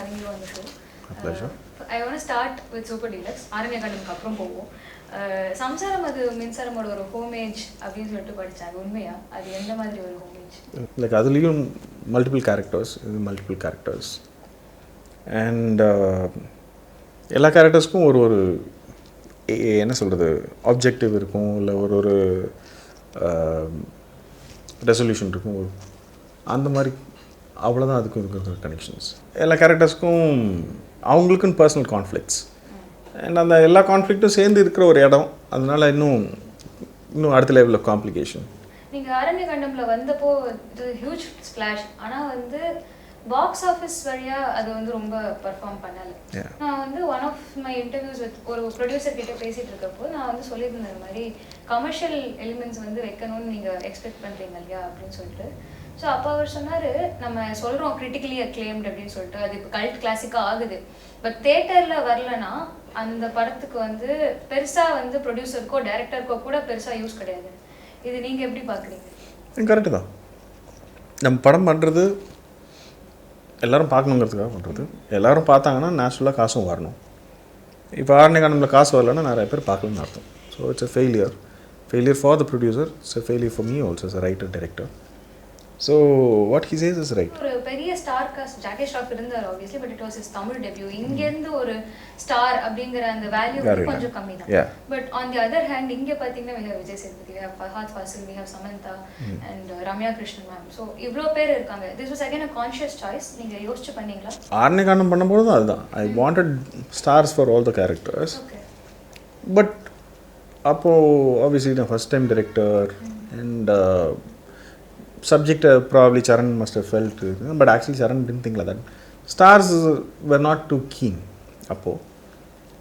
having you on the show. A pleasure. I want to start with Super Deluxe. Aaranya Kaandam அப்புறம் போவோம். சம்சாரம் அது மின்சாரமோட ஒரு homage அப்படின்னு சொல்லிட்டு படிச்சாங்க. உண்மையா அது எந்த மாதிரி ஒரு ஹோமேஜ்? Like அதுலயும் multiple characters and எல்லா கேரக்டர்ஸ்க்கும் ஒரு என்ன சொல்கிறது ஆப்ஜெக்டிவ் இருக்கும், இல்லை ஒரு ரெசல்யூஷன் இருக்கும், அந்த மாதிரி அவ்வளோதான் அதுக்கும் இருக்கிற கனெக்ஷன்ஸ். எல்லா கேரக்டர்ஸ்க்கும் அவங்களுக்குன்னு பர்சனல் கான்ஃப்ளிக்ட்ஸ் அண்ட் அந்த எல்லா கான்ஃப்ளிக்ட்டும் சேர்ந்து இருக்கிற ஒரு இடம். அதனால இன்னும் அடுத்த லெவல் ஆஃப் காம்ப்ளிகேஷன். நீங்கள் ஆரண்ய காண்டமில் வந்தப்போ இது ஹியூஜ் ஸ்ப்ளாஷ், ஆனால் வந்து பாக்ஸ் ஆஃபீஸ் வழியாக அது வந்து ரொம்ப பர்ஃபார்ம் பண்ணலை. நான் வந்து one of my interviews with ஒரு ப்ரொடியூசர் கிட்டே பேசிகிட்டு இருக்கப்போ நான் வந்து சொல்லியிருந்தேன் இந்த மாதிரி கமர்ஷியல் எலிமெண்ட்ஸ் வந்து வைக்கணும்னு நீங்கள் எக்ஸ்பெக்ட் பண்ணுறீங்க இல்லையா அப்படின்னு சொல்லிட்டு. ஸோ அப்போ அவர் சொன்னார், நம்ம சொல்கிறோம் கிரிட்டிக்கலி அக்ளைம்டு அப்படின்னு சொல்லிட்டு, அது இப்போ கல்ட் கிளாசிக்காக ஆகுது, பட் தேட்டரில் வரலன்னா அந்த படத்துக்கு வந்து பெருசாக வந்து ப்ரொடியூசருக்கோ டைரக்டருக்கோ கூட பெருசாக யூஸ் கிடையாது. இது நீங்கள் எப்படி பார்க்குறீங்க? கரெக்டு தான். நம்ம படம் பண்ணுறது எல்லோரும் பார்க்கணுங்கிறதுக்காக பண்ணுறது. எல்லோரும் பார்த்தாங்கன்னா நேச்சுரலாக காசும் வரணும். இப்போ ஆரண்ய காண்டமில் காசு வரலன்னா நிறைய பேர் பார்க்கலன்னு அர்த்தம். So it's a failure for the producer, it's a failure for me also as a writer director. So what he says is right. ஒரு பெரிய ஸ்டார் காஸ்ட் ஜாக்கி ஷாப் இருந்தார் obviously, but it was his Tamil debut. இங்க இருந்து ஒரு star அப்படிங்கற அந்த value கொஞ்சம் கம்மி தான். But on the other hand இங்க பாத்தீங்கன்னா we have Vijay Sethupathi, we have Fahadh Faasil, we have Samantha and Ramya Krishnan ma'am. So இவ்ளோ பேர் இருக்காங்க. This was again a conscious choice. நீங்க யோசிச்சு பண்ணீங்களா? ஆரண்ய காண்டம் பண்ணும்போது அதுதான். I wanted stars for all the characters. Okay. But அப்போ obviously the first time director and subject probably Charan must have felt, but actually Charan didn't think like that. Stars were not too keen.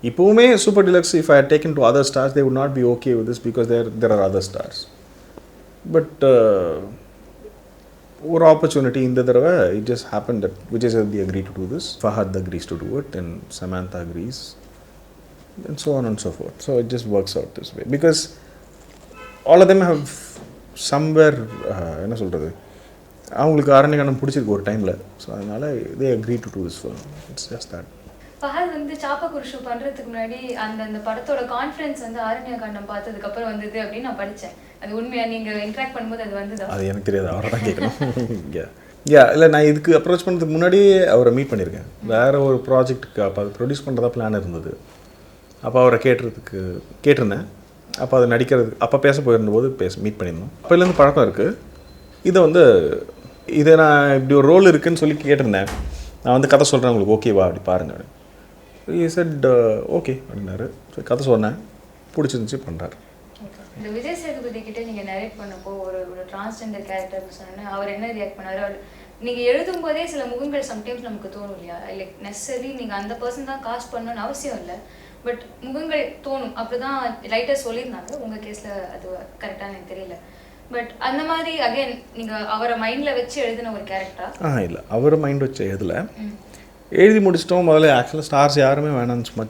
Ippume Super Deluxe, if I had taken to other stars, they would not be okay with this because there are other stars. But one opportunity in the darava, it just happened that Vijay Sethupathi agreed to do this, Fahad agrees to do it, and Samantha agrees, and so on and so forth. So it just works out this way because all of them have somewhere என்ன சொல்கிறது, அவங்களுக்கு ஆரண்ய காண்டம் பிடிச்சிருக்கு ஒரு டைமில். So அதனால் they agreed to do this film. It's just that. Fahadh வந்து சாப்பகுருஷு பண்ணுறதுக்கு முன்னாடி அந்த படத்தோட கான்ஃபிடன்ஸ் வந்து ஆரண்ய காண்டம் பார்த்ததுக்கப்புறம் வந்தது அப்படின்னு நான் படித்தேன். அது உண்மையாக நீங்கள் இன்ட்ராக்ட் பண்ணும்போது அது வந்தது? அது எனக்கு தெரியாது, அவரை தான் கேட்கணும். இல்லை, நான் இதுக்கு அப்ரோச் பண்ணுறதுக்கு முன்னாடியே அவரை மீட் பண்ணியிருக்கேன். வேறு ஒரு ப்ராஜெக்ட்டுக்கு அப்போ அது ப்ரொடியூஸ் பண்ணுறதா பிளான் இருந்தது. அப்போ அவரை கேட்டிருந்தேன். அப்போ அது நடிக்கிறது அப்போ பேச போயிருந்தபோது மீட் பண்ணியிருந்தோம். அப்போலேருந்து பழக்கம் இருக்குது. இதை நான் இப்படி ஒரு ரோல் இருக்குதுன்னு சொல்லி கேட்டிருந்தேன். நான் வந்து கதை சொல்கிறேன், உங்களுக்கு ஓகேவா அப்படி பாருங்க. he said ஓகே அப்படின்னாரு. ஸோ கதை சொன்னேன், பிடிச்சிருந்துச்சி, பண்ணுறாரு. இந்த விஜய் சேதுபதி கிட்டே நீங்கள் நரேட் பண்ணப்போ ஒரு டிரான்ஸ்ஜெண்டர் கேரக்டர்னு சொன்னேன், அவர் என்ன ரியாக்ட் பண்ணார்? நீங்கள் எழுதும் போதே சில முகங்கள் சம்டைம்ஸ் நமக்கு தோணும் இல்லையா? லைக் நெசசரி நீங்கள் அந்த பர்சன் தான் காஸ்ட் பண்ணணும்னு அவசியம் இல்லை, பட் முகங்கள் தோணும். அப்படிதான் ரைட்டர் சொல்லியிருந்தாங்க. உங்கள் கேஸில் அது கரெக்டாக எனக்கு தெரியல. பட் அந்த மாதிரி அகைன் நீங்கள் அவரை மைண்டில் வச்சு எழுதின ஒரு கேரக்டரா? இல்லை, அவரை மைண்ட் வச்சு எழுதி முடிச்சிட்டோம். முதல்ல ஆக்சுவலாக ஸ்டார்ஸ் யாருமே வேணான்னு சும்மா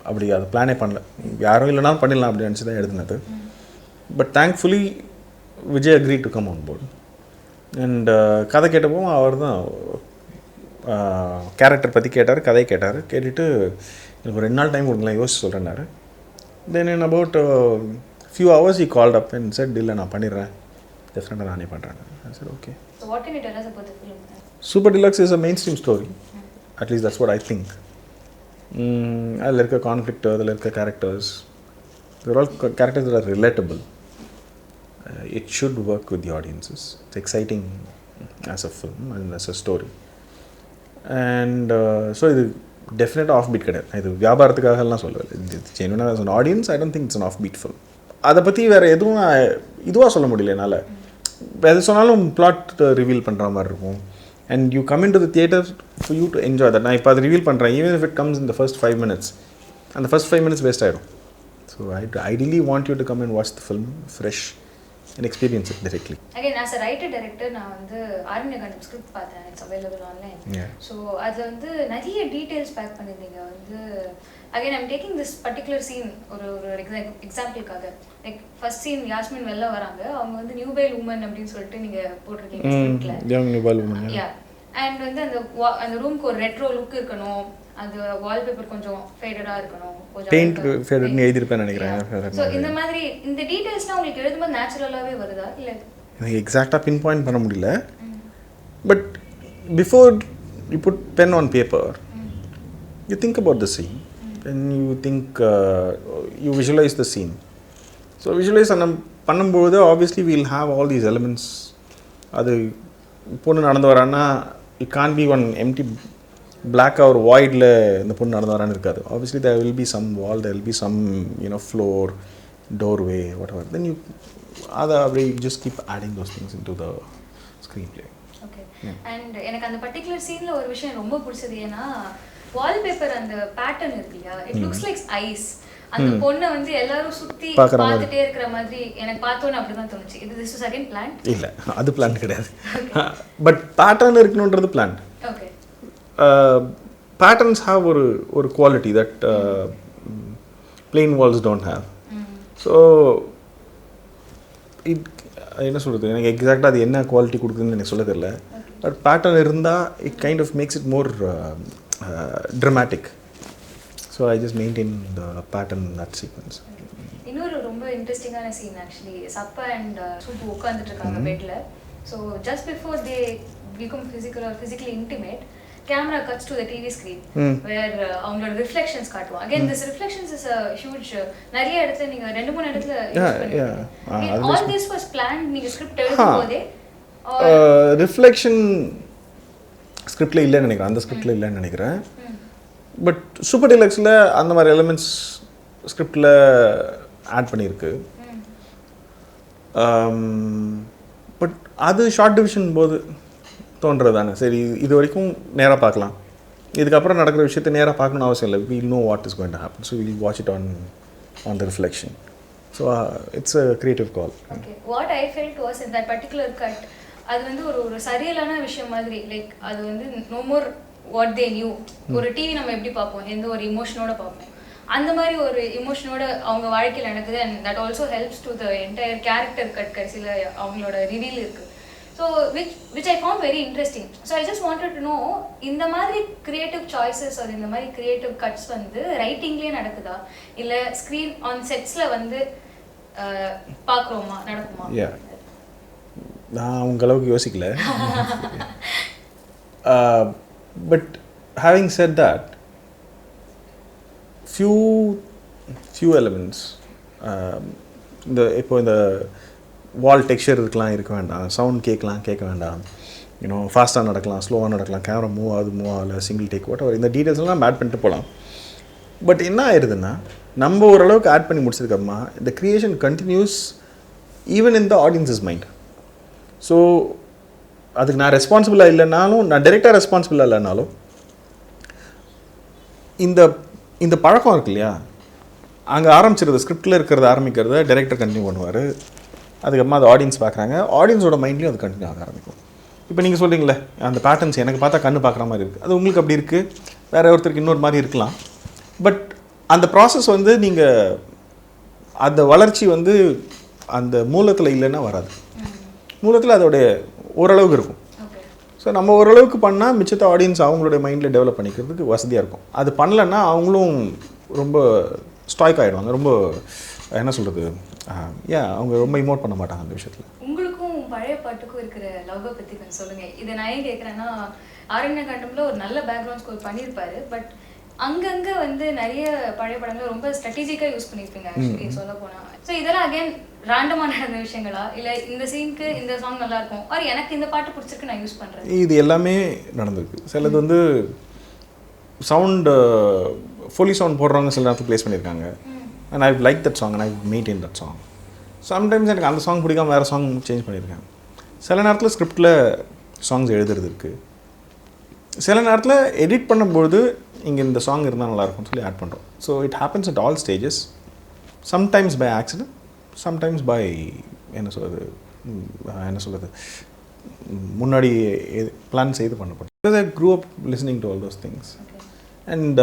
அப்படி அதை பிளானே பண்ணல. யாரும் இல்லைனாலும் பண்ணிடலாம் அப்படி நினச்சி தான் எழுதினது. But thankfully Vijay agree to come on board. And கதை கேட்டப்போ அவர் தான் கேரக்டர் பற்றி கேட்டார், கதை கேட்டுட்டு எனக்கு ஒரு 2 நாள் டைம் கொடுங்களேன், யோசிச்சு சொல்கிறேன்னாரு. Then in about few hours he called up and said, இல்லை நான் பண்ணிடுறேன், டெஃபினட்டாக நானே பண்ணுறேன். சரி, okay. Super Deluxe is a mainstream story. At least that's what I think. அதில் இருக்க கான்ஃப்ளிக்ட், அதில் இருக்க characters, they're all characters that are relatable. It should work with the audiences. It's exciting as a film and as a story. And so இது டெஃபினட்டாக of beat கிடையாது. இது வியாபாரத்துக்காகலாம் சொல்லலை. ஜென்வனாக as an audience, I don't think it's an off beat film. அதை பற்றி வேறு எதுவும் இதுவாக சொல்ல முடியல என்னால். எது சொன்னாலும் பிளாட் ரிவீல் பண்ணுற மாதிரி இருக்கும். And you come into the theatre for you to enjoy that. நான் இப்போ அதை ரிவீல் பண்ணுறேன், even if it comes in the first 5 minutes. And the first 5 minutes waste ஆகிடும். So I ideally want you to come and watch the film fresh and experience it directly. Again, as a writer director, நான் வந்து ஆரண்ய காண்டம் script பார்த்தேன். It's available online. So அதில் வந்து நிறைய details back பண்ணியிருந்தீங்க. வந்து again I'm taking this particular scene ஒரு எக்ஸாம்பிளுக்காக. Like first scene Yasmin வெளில வராங்க, அவங்க வந்து நியூபைல் உமன் அப்படின்னு சொல்லிட்டு நீங்கள் போட்டிருக்கீங்க ஸ்கிரிப்ட்ல. Young nubile woman. Yeah and வந்து அந்த ரூம்க்கு ஒரு ரெட்ரோ லுக் இருக்கணும், அது வால்பேப்பர் கொஞ்சம் ஃபேடடா இருக்கணும், கொஞ்சம் பெயிண்ட் ஃபேடட்னு எழுதிருப்பேன் நினைக்கிறேன். ஸோ இந்த மாதிரி இந்த டீடைல்ஸ்லாம் உங்களுக்கு எழுதும்போது நேச்சுரலாகவே வருதா இல்லை? எனக்கு எக்ஸாக்டாக பின் பாயிண்ட் பண்ண முடியல. But before you put pen on paper, you think about the scene and you think you visualize the scene. So visualize பண்ணும்போது obviously we'll have all these elements. அது பொண்ணு நடந்து வரான்னா it can't be one empty black or voidல இந்த பொண்ணு நடந்து வரான்னு இருக்காது. Obviously there will be some wall, there will be some floor, doorway, whatever. Then you just keep adding those things into the screenplay. Okay. And எனக்கு அந்த particular சீன்ல ஒரு விஷயம் ரொம்ப பிடிச்சது, ஏன்னா வால்பேப்பர் அந்த பேட்டர்ன் இருக்கு இல்லையா, இட் லுக்ஸ் லைக் ஐஸ். அந்த பொண்ணை வந்து எல்லாரும் சுத்தி பார்த்துட்டே இருக்கிற மாதிரி எனக்கு பார்த்தோன்னு அப்படிதான் தோணுச்சு. இது திஸ் வாஸ் அகைன் பிளான்? இல்ல, அது பிளான் கிடையாது. பட் பேட்டர்ன் இருக்கணும்ன்றது பிளான். ஓகே. பேட்டர்ன்ஸ் ஹேவ் ஒரு quality that plain walls don't have. So என்ன சொல்கிறது, எனக்கு எக்ஸாக்டாக அது என்ன குவாலிட்டி கொடுக்குதுன்னு எனக்கு சொல்ல தெரியல. பட் பேட்டர்ன் இருந்தால் it kind of makes it more dramatic. So I just maintain the pattern in that sequence. இன்னொரு ரொம்ப இன்ட்ரெஸ்டிங்கான scene actually, Sappa and Suppu உட்காந்துட்டு இருக்காங்க பெட்ல. So just before they become physical or physically intimate, camera cuts to the TV screen where அவங்களோட reflections காட்டுவாங்க. Again this reflections is a huge, நிறைய இடத்துல நீங்க 2-3 இடத்துல யூஸ் பண்ணிருக்கீங்க. All this was planned நீங்க ஸ்கிரிப்ட் எழுதும்போதே? ரிஃப்ளெக்ஷன் ஸ்கிரிப்டில் இல்லைன்னு நினைக்கிறேன், அந்த ஸ்கிரிப்டில் இல்லைன்னு நினைக்கிறேன். பட் சூப்பர் டிலக்ஸில் அந்த மாதிரி எலிமெண்ட்ஸ் ஸ்கிரிப்டில் ஆட் பண்ணியிருக்கு. பட் அது ஷார்ட் டிவிஷன் போது தோன்றது தானே. சரி, இது வரைக்கும் நேராக பார்க்கலாம், இதுக்கப்புறம் நடக்கிற விஷயத்தை நேராக பார்க்கணும்னு அவசியம் இல்லை. We'll know what is going to happen, so we'll watch it on the reflection. So it's a creative call. Okay. What I felt was in that particular cut, அது வந்து ஒரு சரியலான விஷயம் மாதிரி, லைக் அது வந்து no more what they knew. ஒரு TV நம்ம எப்படி பார்ப்போம், எந்த ஒரு இமோஷனோட பார்ப்போம், அந்த மாதிரி ஒரு இமோஷனோட அவங்க வாழ்க்கையில் நடக்குது. And that also helps to the entire character cut. கடைசியில் அவங்களோட ரிவீல் இருக்கு. So which I found very interesting. So I just wanted to know, இந்த மாதிரி கிரியேட்டிவ் சாய்ஸஸ் அது இந்த மாதிரி கிரியேட்டிவ் கட்ஸ் வந்து ரைட்டிங்லேயே நடக்குதா, இல்லை ஸ்க்ரீன் ஆன் செட்ஸில் வந்து பார்க்குறோமா, நடக்குமா? நான் உங்களவுக்கு யோசிக்கல. But having set that, few elements, இப்போ இந்த வால் டெக்ஸ்சர் இருக்க வேண்டாம், சவுண்ட் கேட்க வேண்டாம், ஃபாஸ்ட்டாக நடக்கலாம், ஸ்லோவாக நடக்கலாம், கேமரா மூவ் ஆகல, சிங்கிள் டேக், வாட் எவர், இந்த டீட்டெயில்ஸ் எல்லாம் ஆட் பண்ணிட்டு போகலாம். பட் என்ன ஆயிடுதுன்னா, நம்ம ஓரளவுக்கு ஆட் பண்ணி முடிச்சதுக்கப்புறமா இந்த creation continues even in the audience's mind. So அதுக்கு நான் ரெஸ்பான்சிபிளாக இல்லைனாலும், நான் டைரெக்டாக ரெஸ்பான்சிபிளாக இல்லைனாலும், இந்த பழக்கம் இருக்கு இல்லையா, அங்கே ஆரம்பிச்சிருது, ஸ்கிரிப்டில் இருக்கிறத ஆரம்பிக்கிறத டைரக்டர் கண்டினியூ பண்ணுவார். அதுக்கப்புறமா அது ஆடியன்ஸ் பார்க்குறாங்க, ஆடியன்ஸோட மைண்ட்லேயும் அது கண்டினியூ ஆக ஆரம்பிக்கும். இப்போ நீங்கள் சொல்கிறீங்களே, அந்த பேட்டர்ன்ஸ் எனக்கு பார்த்தா கண்ணு பார்க்குற மாதிரி இருக்குது, அது உங்களுக்கு அப்படி இருக்குது, வேறு ஒருத்தருக்கு இன்னொரு மாதிரி இருக்கலாம். பட் அந்த ப்ராசஸ் வந்து நீங்கள் அந்த வளர்ச்சி வந்து அந்த மூலத்தில் இல்லைன்னா வராது. மூலத்தில் அதோடைய ஓரளவுக்கு இருக்கும். ஸோ நம்ம ஓரளவுக்கு பண்ணால் மிச்சத்தை ஆடியன்ஸ் அவங்களுடைய மைண்டில் டெவலப் பண்ணிக்கிறதுக்கு வசதியாக இருக்கும். அது பண்ணலைன்னா அவங்களும் ரொம்ப ஸ்டாய்க் ஆகிடுவாங்க, ரொம்ப என்ன சொல்கிறது, அவங்க ரொம்ப இமோட் பண்ண மாட்டாங்க அந்த விஷயத்தில். உங்களுக்கும் பழைய பாட்டுக்கும் இருக்கிற லவ்வை பற்றி கொஞ்சம் சொல்லுங்கள். இதை நான் ஏன் கேட்குறேன்னா, ஆரண்ய காண்டம்ல ஒரு நல்ல பேக்ரவுண்ட் ஸ்கோர் பண்ணியிருப்பாரு. பட் அங்கங்கே வந்து நிறைய பழைய படங்களை ரொம்ப ஸ்ட்ராட்டஜிக்காக யூஸ் பண்ணியிருப்பீங்க ஆக்சுவலி சொல்ல போனால். ஸோ இதெல்லாம் அகைன் ரேண்டமாக நடந்த விஷயங்களா, இல்லை இந்த சீனுக்கு இந்த சாங் நல்லா இருக்கும், ஆர் எனக்கு இந்த பாட்டு பிடிச்சிருக்கு நான் யூஸ் பண்ணுறேன்? இது எல்லாமே நடந்திருக்கு. சிலது வந்து சவுண்டு ஃபுல்லி சவுண்ட் போடுறவங்க சில நேரத்துக்கு ப்ளேஸ் பண்ணியிருக்காங்க. And I like that song and I maintain that song. Sometimes எனக்கு அந்த சாங் பிடிக்காம வேறு சாங் சேஞ்ச் பண்ணியிருக்கேன். சில நேரத்தில் ஸ்கிரிப்டில் சாங்ஸ் எழுதுறது இருக்குது. சில நேரத்தில் எடிட் பண்ணும்போது இங்கே இந்த சாங் இருந்தால் நல்லாயிருக்கும்னு சொல்லி ஆட் பண்ணுறோம். So it happens at all stages. Sometimes by accident, sometimes by என்ன சொல்கிறது முன்னாடி பிளான் செய்து பண்ணப்படும். Because I grew up listening to all those things. Okay. And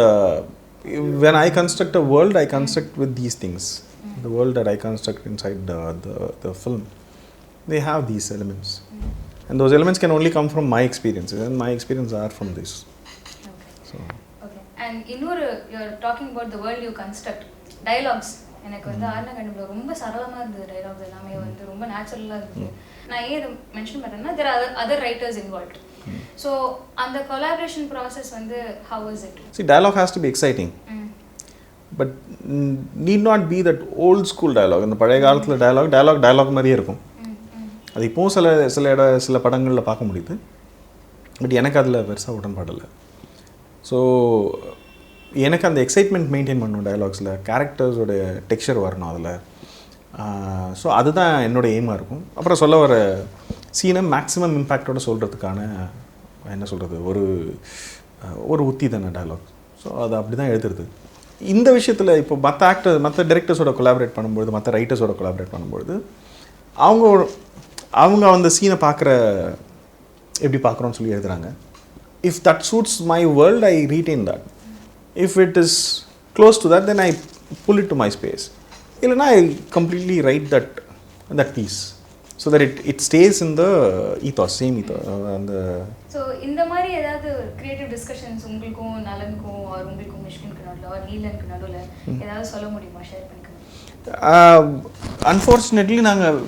when I construct a world, I construct with these things. The world that I construct inside the film, they have these elements. And those elements can only come from my experiences, and my experiences are from this. Okay. So Okay. And you're talking about the world you construct. Dialogues. எனக்கு வந்து ஆரண்ய காண்டம்ல ரொம்ப சரளமாக இருந்தது dialogues எல்லாமே வந்து ரொம்ப நேச்சுரலாக இருந்தது. நான் ஏன் இதை மென்ஷன் பண்ணுறேன்னா there are other writers involved. So அந்த collaboration process வந்து how was it? See, dialogue has to be exciting. But need not be that old school dialogue. இந்த பழைய காலத்தில் dialogue மாதிரியே இருக்கும். அது இப்போவும் சில படங்களில் பார்க்க முடியுது. பட் எனக்கு அதில் பெருசாக உடன்பாடில்லை. ஸோ எனக்கு அந்த எக்ஸைட்மெண்ட் மெயின்டைன் பண்ணணும் டயலாக்ஸில், கேரக்டர்ஸோடைய டெக்ஸ்சர் வரணும் அதில். ஸோ அதுதான் என்னோடய எய்மாக இருக்கும். அப்புறம் சொல்ல வர சீனை மேக்ஸிமம் இம்பேக்டோட சொல்கிறதுக்கான என்ன சொல்கிறது ஒரு உத்தி தானே டயலாக். ஸோ அது அப்படி தான் எழுதுறது. இந்த விஷயத்தில் இப்போ மற்ற டைரக்டர்ஸோட கொலாபரேட் பண்ணும்பொழுது, மற்ற ரைட்டர்ஸோட கொலாபரேட் பண்ணும்பொழுது அவங்க அந்த சீனை எப்படி பார்க்குறோன்னு சொல்லி எழுதுகிறாங்க. If that suits my world, I retain that. If it is close to that, then I pull it to my space. இல்லைனா I completely write that piece so that it stays in the ethos, same ethos. அந்த so இந்த மாதிரி ஏதாவது creative discussions உங்களுக்கும் நலனுக்கும் உங்களுக்கும் மிஷ்கினுக்கு நடுவில் நீலனுக்கு நடுவில் ஏதாவது சொல்ல முடியுமா, ஷேர் பண்ணிக்கணும்? அன்ஃபார்ச்சுனேட்லி நாங்கள்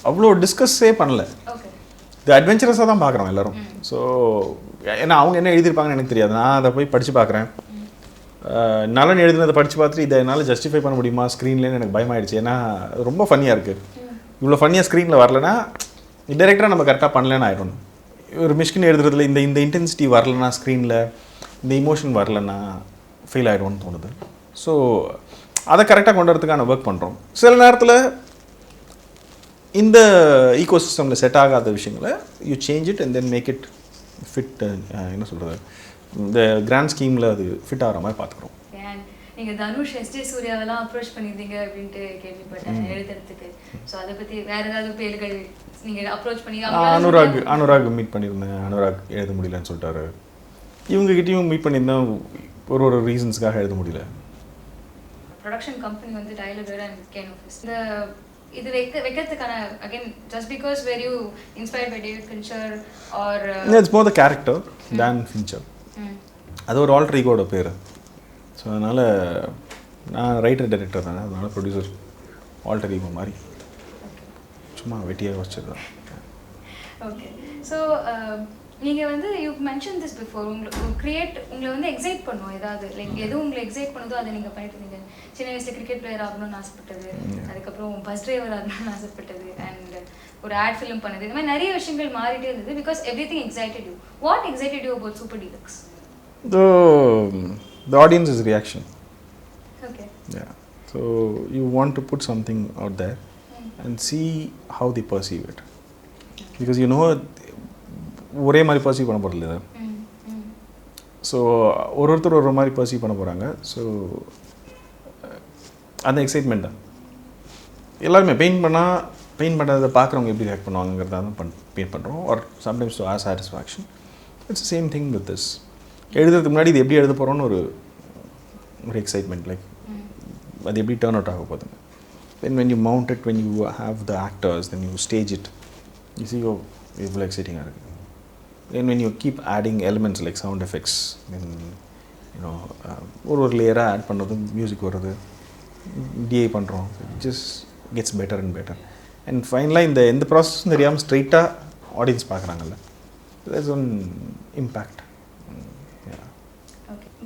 அவ்வளோ டிஸ்கஸ்ஸே பண்ணல. இது அட்வென்ச்சரஸாக தான் பார்க்குறோம் எல்லோரும். ஸோ ஏன்னா அவங்க என்ன எழுதியிருப்பாங்கன்னு எனக்கு தெரியாது. நான் அதை போய் படித்து பார்க்குறேன். நலன் எழுதினதை படித்து பார்த்துட்டு இதை என்னால் ஜஸ்டிஃபை பண்ண முடியுமா ஸ்க்ரீன்லேன்னு எனக்கு பயமாயிடுச்சு. ஏன்னா ரொம்ப ஃபன்னியாக இருக்குது. இவ்வளோ ஃபன்னியாக ஸ்க்ரீனில் வரலன்னா டைரெக்டாக நம்ம கரெக்டாக பண்ணலன்னு ஆகிடும். ஒரு மிஷ்கின் எழுதுறதுல இந்த இன்டென்சிட்டி வரலன்னா, ஸ்க்ரீனில் இந்த இமோஷன் வரலன்னா ஃபெயில் ஆகிடும்னு தோணுது. ஸோ அதை கரெக்டாக கொண்டு வரதுக்கான ஒர்க் பண்ணுறோம். சில நேரத்தில் இந்த ஈகோ சிஸ்டமில் செட் ஆகாத விஷயங்களை you change it and then make it fit. என்ன சொல்கிறது, இந்த கிராண்ட் ஸ்கீமில் அது ஃபிட் ஆகிற மாதிரி பார்த்துக்குறோம். நீங்கள் தனுஷ் எஸ்ஜே சூர்யாவெல்லாம் அப்ரோச் பண்ணியிருந்தீங்க அப்படின்ட்டு கேள்விப்பட்டேன் எழுதுறதுக்கு. ஸோ அதை பற்றி வேறு ஏதாவது பேர்கள் நீங்கள் அப்ரோச் பண்ணி? அனுராக் மீட் பண்ணியிருந்தேன். அனுராக் எழுத முடியலன்னு சொல்லிட்டாரு. இவங்ககிட்டையும் மீட் பண்ணியிருந்தேன். ஒரு ரீசன்ஸ்க்காக எழுத முடியல. ப்ரொடக்ஷன் கம்பெனி வந்து டைலர் அண்ட் கேன் ஆஃபீஸ் இந்த இது வைக்கிறதுக்கான again just because where you inspired by David Fincher or it's more the character than Fincher. அது ஒரு ஆல்டர் ஈகோட பேர். ஸோ அதனால் நான் ரைட்டர் டைரக்டர் தானே, அதனால் ப்ரொடியூசர் ஆல்டர் ஈகோ மாதிரி சும்மா வெட்டியாக வச்சுருந்தேன். ஓகே. ஸோ நீங்கள் வந்து யூ மென்ஷன் திஸ் பிஃபோர், உங்களை வந்து எக்ஸைட் பண்ணும் ஏதாவது லைக் எது உங்களை எக்ஸைட் பண்ணுதோ அதை நீங்கள் பண்ணிட்டு இருந்தீங்க. சின்ன வயசில் கிரிக்கெட் பிளேயர் ஆகணும்னு ஆசைப்பட்டது, அதுக்கப்புறம் பஸ் டிரைவர் ஆகணும்னு ஆசைப்பட்டது, அண்ட் ஒரு ஆட் ஃபிலிம் பண்ணது. இந்த மாதிரி நிறைய விஷயங்கள் மாறிட்டே இருந்தது because every thing excited you. What excited you about super deluxe? The audience's reaction. Okay. Yeah. So you want to put something out there and see how they perceive it. Because you know, ஒரே மாதிரி perceive பண்ண போகிறது இல்லை. So ஒருத்தர் ஒரு மாதிரி perceive பண்ண போகிறாங்க. ஸோ அந்த எக்ஸைட்மெண்ட் தான் எல்லாருமே பெயிண்ட் பண்ணுறதை பார்க்குறவங்க எப்படி ரியாக்ட் பண்ணுவாங்கிறத தான் பெயிண்ட் பண்ணுறோம். Or sometimes to our satisfaction. It's same thing with this. எழுதுறதுக்கு முன்னாடி இது எப்படி எழுத போகிறோன்னு ஒரு எக்ஸைட்மெண்ட், லைக் அது எப்படி டர்ன் அவுட் ஆக போகுதுங்க. when you mount it, when you have the actors, then you stage it, you see இவ்வளோ எக்ஸைட்டிங்காக இருக்குது. then when you keep adding elements like sound effects, then you know ஒரு லேயராக add பண்ணுறது, music வருது, DI பண்ணுறோம், just gets better and better. And ஃபைனலாக எந்த ப்ராசஸும் தெரியாமல் ஸ்ட்ரைட்டாக ஆடியன்ஸ் பார்க்குறாங்கல்ல, there's one impact.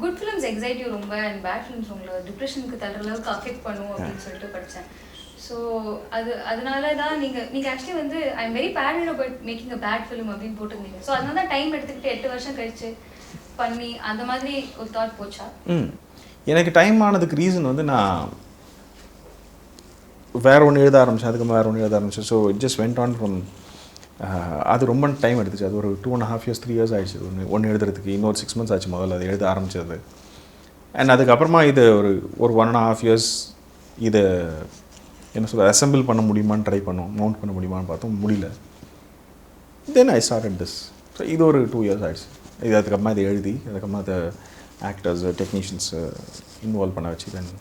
Good films excite you ரொம்ப அண்ட் பேட் ஃபிலிம்ஸ் உங்களை டிப்ரெஷனுக்கு தள்ளுற அளவுக்கு அஃபெக்ட் பண்ணும் அப்படின்னு சொல்லிட்டு படித்தேன். ஸோ அதனால தான் நீங்கள் ஆக்சுவலி வந்து I am very passionate about making a bad film அப்படின்னு போட்டுருந்தீங்க. ஸோ அதனால தான் டைம் எடுத்துக்கிட்டு 8 வருஷம் கழிச்சு பண்ணி அந்த மாதிரி ஒரு தாட் போச்சா? எனக்கு டைம் ஆனதுக்கு ரீசன் வந்து நான் வேறு ஒன்று எழுத ஆரம்பித்தேன், அதுக்கு வேறு ஒன்று எழுத ஆரம்பித்தேன். So it just went on from அது ரொம்ப டைம் எடுத்துச்சு. அது ஒரு 2.5 years 3 years ஆகிடுச்சு ஒன்று எழுதுறதுக்கு. இன்னொரு 6 months ஆச்சு முதல்ல அது எழுத ஆரம்பித்தது. அண்ட் அதுக்கப்புறமா இது ஒரு 1.5 years இதை என்ன சொல்ல அசெம்பிள் பண்ண முடியுமான்னு ட்ரை பண்ணோம், மவுண்ட் பண்ண முடியுமான்னு பார்த்தோம், முடியல. தென் ஐ ஸ்டார்டட் திஸ். ஸோ இது ஒரு 2 years ஆகிடுச்சு. இது அதுக்கப்புறமா இதை எழுதி அதுக்கப்புறமா அதை ஆக்டர்ஸ் டெக்னீஷியன்ஸ் இன்வால்வ் பண்ண வச்சு தென்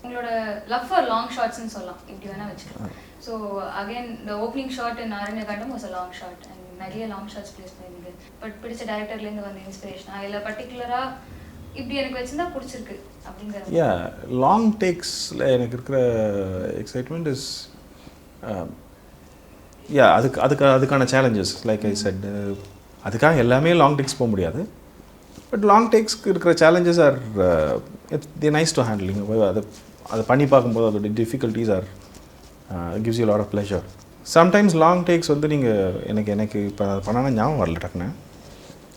உங்களோட லவ் ஃபார் லாங் ஷாட்ஸ்னு சொல்லலாம், இப்படி வேணா வச்சுக்கலாம். So again the opening shot in Aaranya Kaandam was a long shot and நிறைய லாங் ஷாட்ஸ் ப்ளேஸ் பண்ணியிருந்தீங்க. பட் பிடிச்ச டேரக்டர்லேருந்து வந்த இன்ஸ்பிரேஷனா இல்லை பர்டிகுலராக இப்படி எனக்கு வச்சுருந்தா பிடிச்சிருக்கு அப்படிங்கிற? லாங் டேக்ஸில் எனக்கு இருக்கிற எக்ஸைட்மெண்ட் இஸ் அதுக்கான சேலஞ்சஸ். லைக் ஐ செட், அதுக்காக எல்லாமே லாங் டேக்ஸ் போக முடியாது. பட் லாங் டேக்ஸ்க்கு இருக்கிற challenges are the nice to handling. அதை பண்ணி பார்க்கும்போது அதோட difficulties are gives you lot of pleasure. Sometimes long takes வந்து நீங்கள் எனக்கு இப்போ அதை பண்ணால் ஞாபகம் வரல டக்குன்னு.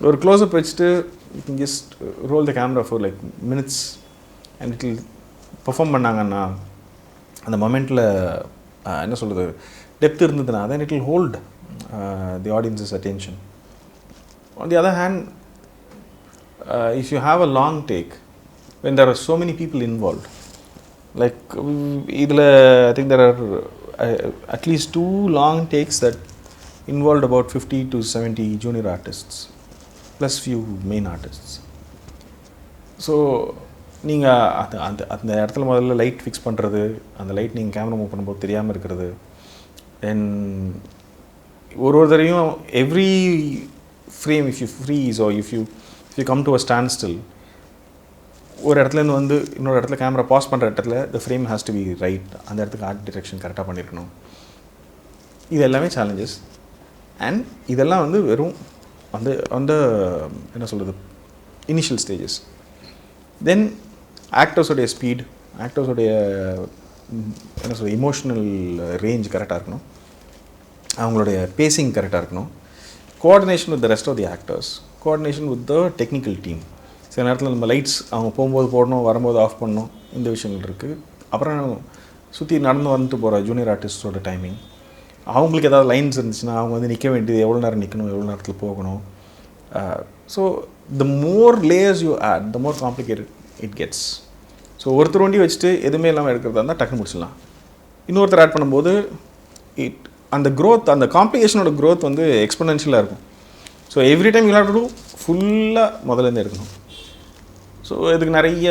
ஒரு க்ளோஸ்அப் வச்சுட்டு you can just roll the camera for like minutes and it will perform பண்ணாங்கன்னா அந்த மொமெண்ட்டில் என்ன சொல்கிறது, டெப்த் இருந்ததுன்னா then it will hold the audience's attention. On the other hand, if you have a long take when there are so many people involved, like idla I think there are at least 2 long takes that involved about 50 to 70 junior artists plus few main artists. So நீங்கள் அந்த இடத்துல முதல்ல light fix பண்ணுறது, அந்த light நீங்கள் camera move பண்ணும்போது தெரியாமல் இருக்கிறது, தென் ஒரு தடவையும் every frame if you freeze or if you come to a stand still, ஒரு இடத்துலேருந்து வந்து இன்னொரு இடத்துல கேமரா பாஸ் பண்ணுற இடத்துல the frame has to be right, அந்த இடத்துக்கு ஆர்ட் டிரெக்ஷன் கரெக்டாக பண்ணியிருக்கணும். இது எல்லாமே சேலஞ்சஸ். அண்ட் இதெல்லாம் வந்து வெறும் அந்த என்ன சொல்கிறது இனிஷியல் ஸ்டேஜஸ். தென் ஆக்டர்ஸோடைய ஸ்பீட், ஆக்டர்ஸோடைய என்ன சொல்கிறது இமோஷனல் ரேஞ்ச் கரெக்டாக இருக்கணும், அவங்களுடைய பேசிங் கரெக்டாக இருக்கணும், coordination with the rest of the actors, coordination with the technical team. சில நேரத்தில் நம்ம லைட்ஸ் அவங்க போகும்போது போடணும், வரும்போது ஆஃப் பண்ணணும், இந்த விஷயங்கள் இருக்குது. அப்புறம் சுற்றி வந்துட்டு போகிற ஜூனியர் ஆர்டிஸ்டோட டைமிங், அவங்களுக்கு ஏதாவது லைன்ஸ் இருந்துச்சுன்னா அவங்க வந்து நிற்க வேண்டியது, எவ்வளோ நேரம் நிற்கணும், எவ்வளோ நேரத்தில் போகணும். So the more layers you add the more complicated it gets. So ஒருத்தர் வண்டி வச்சுட்டு எதுவுமே இல்லாமல் எடுக்கிறதா இருந்தால் டக்குன்னு முடிச்சிடலாம். இன்னொருத்தர் ஆட் பண்ணும்போது அந்த க்ரோத், அந்த காம்ப்ளிகேஷனோட க்ரோத் வந்து எக்ஸ்பொனென்ஷியலாக இருக்கும். So every time you have to do ஃபுல்லாக முதலேருந்து எடுக்கணும். ஸோ இதுக்கு நிறைய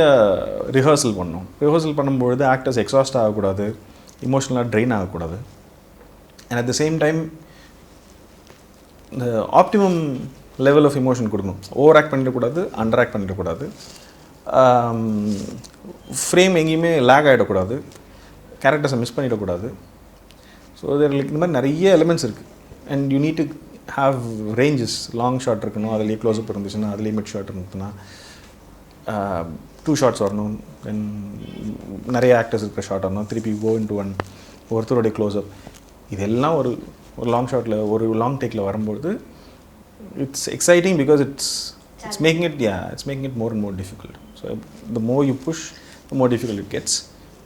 ரிஹர்சல் பண்ணணும். ரிஹர்சல் பண்ணும்பொழுது ஆக்டர்ஸ் எக்ஸாஸ்ட் ஆகக்கூடாது, இமோஷனலாக ட்ரெயின் ஆகக்கூடாது. And at the same time இந்த ஆப்டிமம் லெவல் ஆஃப் இமோஷன் கொடுக்கணும். ஓவர் ஆக்ட் பண்ணிடக்கூடாது, அண்டர் ஆக்ட் பண்ணிடக்கூடாது, ஃப்ரேம் எங்கேயுமே லேக் ஆகிடக்கூடாது, கேரக்டர்ஸை மிஸ் பண்ணிடக்கூடாது. ஸோ இதில் இந்த மாதிரி நிறைய எலிமெண்ட்ஸ் இருக்குது. And you need to have ranges. Long shot இருக்கணும், அதுலேயே க்ளோஸ்அப் இருந்துச்சுன்னா, அதுலேயே மிட் ஷாட் இருந்துச்சுன்னா, 2 ஷாட்ஸ் வரணும், தென் நிறைய ஆக்டர்ஸ் இருக்கிற ஷாட் வரணும், திருப்பி கோ இன்டு ஒன் ஒருத்தருடைய க்ளோஸ்அப். இதெல்லாம் ஒரு லாங் ஷாட்டில், ஒரு லாங் டேக்கில் வரும்போது it's exciting because it's making it more and more difficult. So the more you push, the more difficult it gets,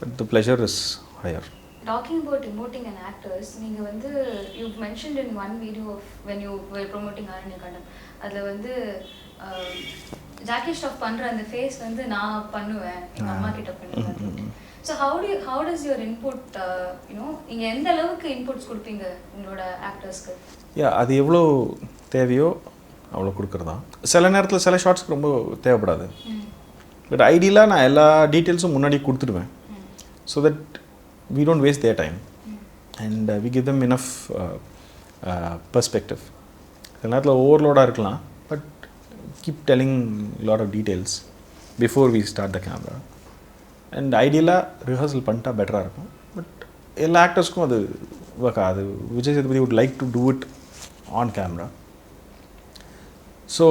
but the pleasure is higher. Talking about emoting and actors, நீங்க வந்து you've mentioned in one video of when you were promoting Aaranya Kaandam, அதுல வந்து Jackie stop பண்ற அந்த face வந்து நான் பண்ணுவேன், எங்க அம்மா கிட்ட பண்ணுவேன். So how does your input நீங்க எந்த அளவுக்கு இன்புட்ஸ் கொடுப்பீங்க உங்களோட ஆக்டர்ஸ்க்கு? அது எவ்வளோ தேவையோ அவ்வளோ கொடுக்குறதா. சில நேரத்தில் சில ஷார்ட்ஸ்க்கு ரொம்ப தேவைப்படாது. பட் ஐடியலாக நான் எல்லா டீட்டெயில்ஸும் முன்னாடி கொடுத்துடுவேன். So that we don't waste their time and we give them enough perspective. சில நேரத்தில் ஓவர்லோடாக இருக்கலாம், but keep telling lot of details before we start the camera. And ஐடியலாக ரிஹர்சல் பண்ணிட்டா பெட்டராக இருக்கும். பட் எல்லா ஆக்டர்ஸ்க்கும் அது ஒர்க் ஆகுது. Vijay Sethupathi would like to do it on camera. So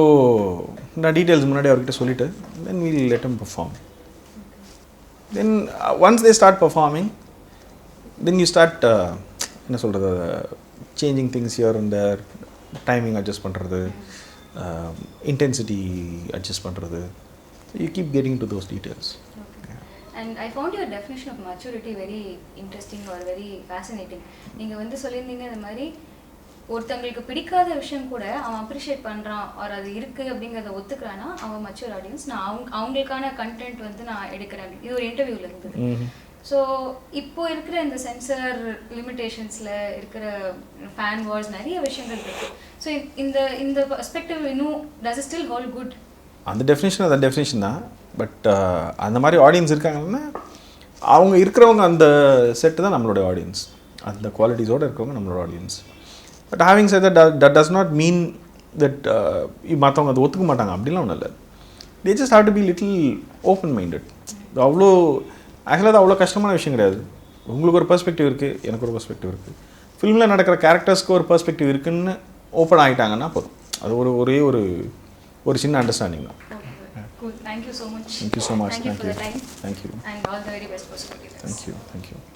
நான் டீட்டெயில்ஸ் முன்னாடி அவர்கிட்ட சொல்லிவிட்டு then we'll let him perform. Then once they start performing, then you start என்ன சொல்கிறது changing things here and there, timing adjust பண்ணுறது, இன்டென்சிட்டி அட்ஜஸ்ட் பண்ணுறது. You keep getting to those details. Okay. And I found your definition of maturity very interesting or very fascinating. நீங்கள் வந்து சொல்லியிருந்தீங்க இந்த மாதிரி ஒருத்தங்களுக்கு பிடிக்காத விஷயம் கூட அவன் அப்ரிஷியேட் பண்ணுறான் ஒரு அது இருக்குது அப்படிங்கிறத ஒத்துக்கிறான்னா அவன் மச்சூர் ஆடியன்ஸ், நான் அவங்களுக்கான கண்டென்ட் வந்து நான் எடுக்கிறேன். இது ஒரு இன்டர்வியூவில் இருந்தது. ஸோ இப்போ இருக்கிற இந்த சென்சர் லிமிட்டேஷன்ஸில் இருக்கிற ஃபேன் வார்ஸ் நிறைய விஷயங்கள் இருக்குது. ஸோ இந்த பெர்ஸ்பெக்டிவ் இன்னும் does it still hold good? அந்த டெஃபினேஷன் தான். பட் அந்த மாதிரி ஆடியன்ஸ் இருக்காங்கன்னா அவங்க இருக்கிறவங்க அந்த செட்டு தான் நம்மளோட ஆடியன்ஸ், அந்த குவாலிட்டிஸோடு இருக்கிறவங்க நம்மளோட audience. But having set that does not mean that மற்றவங்க அதை ஒத்துக்க மாட்டாங்க அப்படிலாம் ஒன்றும் இல்லை. They just have to be little open minded. அவ்வளோ ஆக்சுவலாக அது அவ்வளோ கஷ்டமான விஷயம் கிடையாது. உங்களுக்கு ஒரு பெர்ஸ்பெக்டிவ் இருக்குது, எனக்கு ஒரு பெர்ஸ்பெக்டிவ் இருக்குது, ஃபிலிமில் நடக்கிற கேரக்டர்ஸ்க்கு ஒரு பெர்ஸ்பெக்டிவ் இருக்குன்னு ஓப்பன் ஆகிட்டாங்கன்னா போதும். அது ஒரே ஒரு சின்ன அண்டர்ஸ்டாண்டிங் தான். Cool. Thank you so much. Thank you so much. Thank you for the time. Thank you. And all the very best for Super Deluxe. Thank you.